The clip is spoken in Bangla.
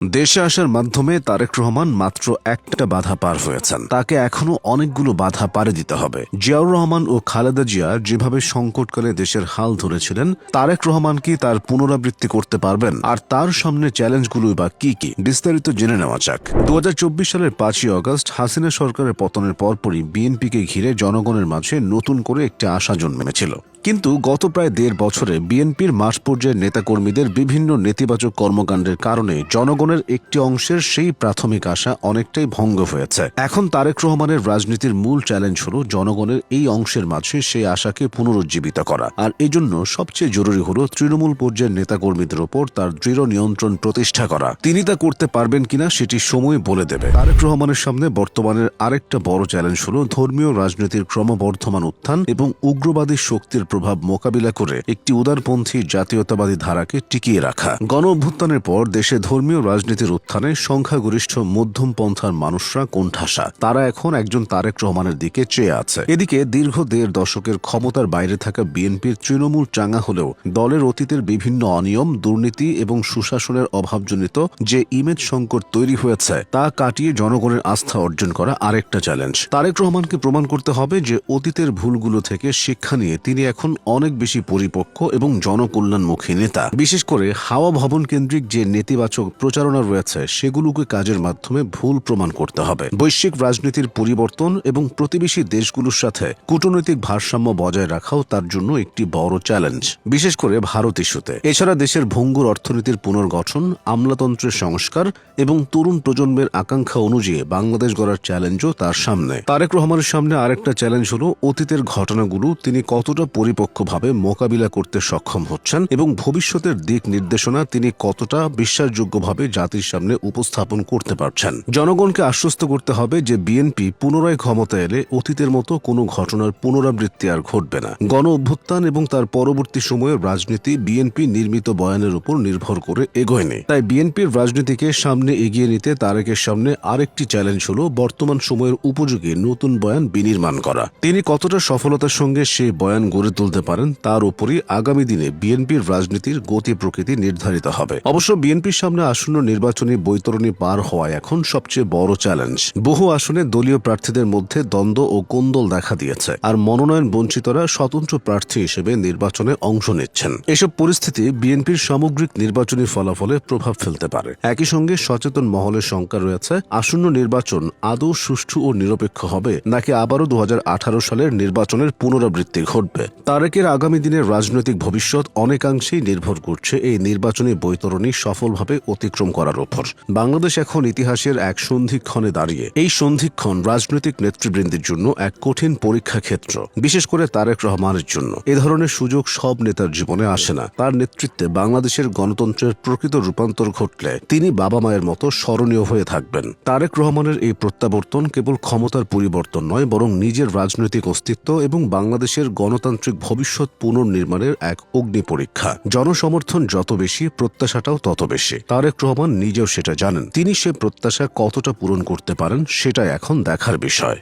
দেশে আসার মাধ্যমে তারেক রহমান মাত্র একটা বাধা পার হয়েছেন। তাকে এখনো অনেকগুলো বাধা পাড়ি দিতে হবে। জিয়াউর রহমান ও খালেদা জিয়া যেভাবে সংকটকালে দেশের হাল ধরেছিলেন, তারেক রহমান কি তার পুনরাবৃত্তি করতে পারবেন? আর তার সামনে চ্যালেঞ্জগুলোই বা কি কি, বিস্তারিত জেনে নেওয়া যাক। ২০২৪ সালের ৫ই আগস্ট হাসিনা সরকারের পতনের পরপরই বিএনপিকে ঘিরে জনগণের মাঝে নতুন করে একটি আশা জন্মেছিল। কিন্তু গত প্রায় ১.৫ বছরে বিএনপির মাঠ পর্যায়ের নেতাকর্মীদের বিভিন্ন নেতিবাচক কর্মকাণ্ডের কারণে জনগণের একটি অংশের সেই প্রাথমিক আশা অনেকটাই ভঙ্গ হয়েছে। এখন তারেক রহমানের রাজনীতির মূল চ্যালেঞ্জ হল জনগণের এই অংশের মাঝে সেই আশাকে পুনরুজ্জীবিত করা। আর এজন্য সবচেয়ে জরুরি হল তৃণমূল পর্যায়ের নেতাকর্মীদের ওপর তার দৃঢ় নিয়ন্ত্রণ প্রতিষ্ঠা করা। তিনি তা করতে পারবেন কিনা সেটি সময় বলে দেবে। তারেক রহমানের সামনে বর্তমানের আরেকটা বড় চ্যালেঞ্জ হল ধর্মীয় রাজনীতির ক্রমবর্ধমান উত্থান এবং উগ্রবাদী শক্তির প্রভাব মোকাবিলা করে একটি উদারপন্থী জাতীয়তাবাদী ধারাকে টিকিয়ে রাখা। গণ অভ্যুত্থানের পর দেশে ধর্মীয় রাজনীতির উত্থানে সংখ্যাগরিষ্ঠ মধ্যম পন্থার মানুষরা কোণঠাসা। তারা এখন একজন তারেক রহমানের দিকে চেয়ে আছে। এদিকে দীর্ঘ ১.৫ দশকের ক্ষমতার বাইরে থাকা বিএনপির তৃণমূল চাঙ্গা হলেও দলের অতীতের বিভিন্ন অনিয়ম, দুর্নীতি এবং সুশাসনের অভাবজনিত যে ইমেজ সংকট তৈরি হয়েছে তা কাটিয়ে জনগণের আস্থা অর্জন করা আরেকটা চ্যালেঞ্জ। তারেক রহমানকে প্রমাণ করতে হবে যে অতীতের ভুলগুলো থেকে শিক্ষা নিয়ে তিনি এখন অনেক বেশি পরিপক্ক এবং জনকল্যাণমুখী নেতা। বিশেষ করে হাওয়া ভবন কেন্দ্রিক যে নেতিবাচক প্রচারণা রয়েছে সেগুলোকে কাজের মাধ্যমে ভুল প্রমাণ করতে হবে। বৈশ্বিক রাজনীতির পরিবর্তন এবং প্রতিবেশী দেশগুলোর সাথে কূটনৈতিক ভারসাম্য বজায় রাখাও তার জন্য একটি বড় চ্যালেঞ্জ, বিশেষ করে ভারত ইস্যুতে। এছাড়া দেশের ভঙ্গুর অর্থনীতির পুনর্গঠন, আমলাতন্ত্রের সংস্কার এবং তরুণ প্রজন্মের আকাঙ্ক্ষা অনুযায়ী বাংলাদেশ গড়ার চ্যালেঞ্জও তার সামনে। তারেক রহমানের সামনে আরেকটা চ্যালেঞ্জ হল অতীতের ঘটনাগুলো তিনি কতটা পরিপক্কভাবে মোকাবিলা করতে সক্ষম হচ্ছেন এবং ভবিষ্যতের দিক নির্দেশনা তিনি কতটা বিশ্বাসযোগ্যভাবে জাতির সামনে উপস্থাপন করতে পারছেন। জনগণকে আশ্বস্ত করতে হবে যে বিএনপি পুনরায় ক্ষমতা এলে অতীতের মতো কোনো ঘটনার পুনরাবৃত্তি আর ঘটবে না। গণ অভ্যুত্থান এবং তার পরবর্তী সময়ের রাজনীতি বিএনপি নির্মিত বয়ানের উপর নির্ভর করে এগোয়নি। তাই বিএনপির রাজনীতিকে সামনে এগিয়ে নিতে তারেকের সামনে আরেকটি চ্যালেঞ্জ হল বর্তমান সময়ের উপযোগী নতুন বয়ান বিনির্মাণ করা। তিনি কতটা সফলতার সঙ্গে সেই বয়ান গড়ে তুলতে পারেন তার উপরই আগামী দিনে বিএনপির রাজনীতির গতি প্রকৃতি নির্ধারিত হবে। অবশ্য বিএনপির সামনে আসন্ন নির্বাচনী বৈতরণী পার হওয়া এখন সবচেয়ে বড় চ্যালেঞ্জ। বহু আসনে দলীয় প্রার্থীদের মধ্যে দ্বন্দ্ব ও কোন্দল দেখা দিয়েছে, আর মনোনয়ন বঞ্চিতরা স্বতন্ত্র প্রার্থী হিসেবে নির্বাচনে অংশ নিচ্ছেন। এসব পরিস্থিতি বিএনপির সামগ্রিক নির্বাচনী ফলাফলে প্রভাব ফেলতে পারে। একই সঙ্গে সচেতন মহলের শঙ্কা রয়েছে আসন্ন নির্বাচন আদৌ সুষ্ঠু ও নিরপেক্ষ হবে নাকি আবারও ২০১৮ সালের নির্বাচনের পুনরাবৃত্তি ঘটবে। তারেকের আগামী দিনের রাজনৈতিক ভবিষ্যৎ অনেকাংশেই নির্ভর করছে এই নির্বাচনী বৈতরণী সফলভাবে অতিক্রম করার উপর। বাংলাদেশ এখন ইতিহাসের এক সন্ধিক্ষণে দাঁড়িয়ে। এই সন্ধিক্ষণ রাজনৈতিক নেতৃবৃন্দের জন্য এক কঠিন পরীক্ষা ক্ষেত্র, বিশেষ করে তারেক রহমানের জন্য। এ ধরনের সুযোগ সব নেতার জীবনে আসে না। তার নেতৃত্বে বাংলাদেশের গণতন্ত্রের প্রকৃত রূপান্তর ঘটলে তিনি বাবা মায়ের মতো স্মরণীয় হয়ে থাকবেন। তারেক রহমানের এই প্রত্যাবর্তন কেবল ক্ষমতার পরিবর্তন নয়, বরং নিজের রাজনৈতিক অস্তিত্ব এবং বাংলাদেশের গণতান্ত্রিক ভবিষ্যৎ পুনর্নির্মাণের এক অগ্নি পরীক্ষা। জনসমর্থন যত বেশি, প্রত্যাশাটাও তত বেশি। তারেক রহমান নিজেও সেটা জানেন। তিনি সে প্রত্যাশা কতটা পূরণ করতে পারেন সেটাই এখন দেখার বিষয়।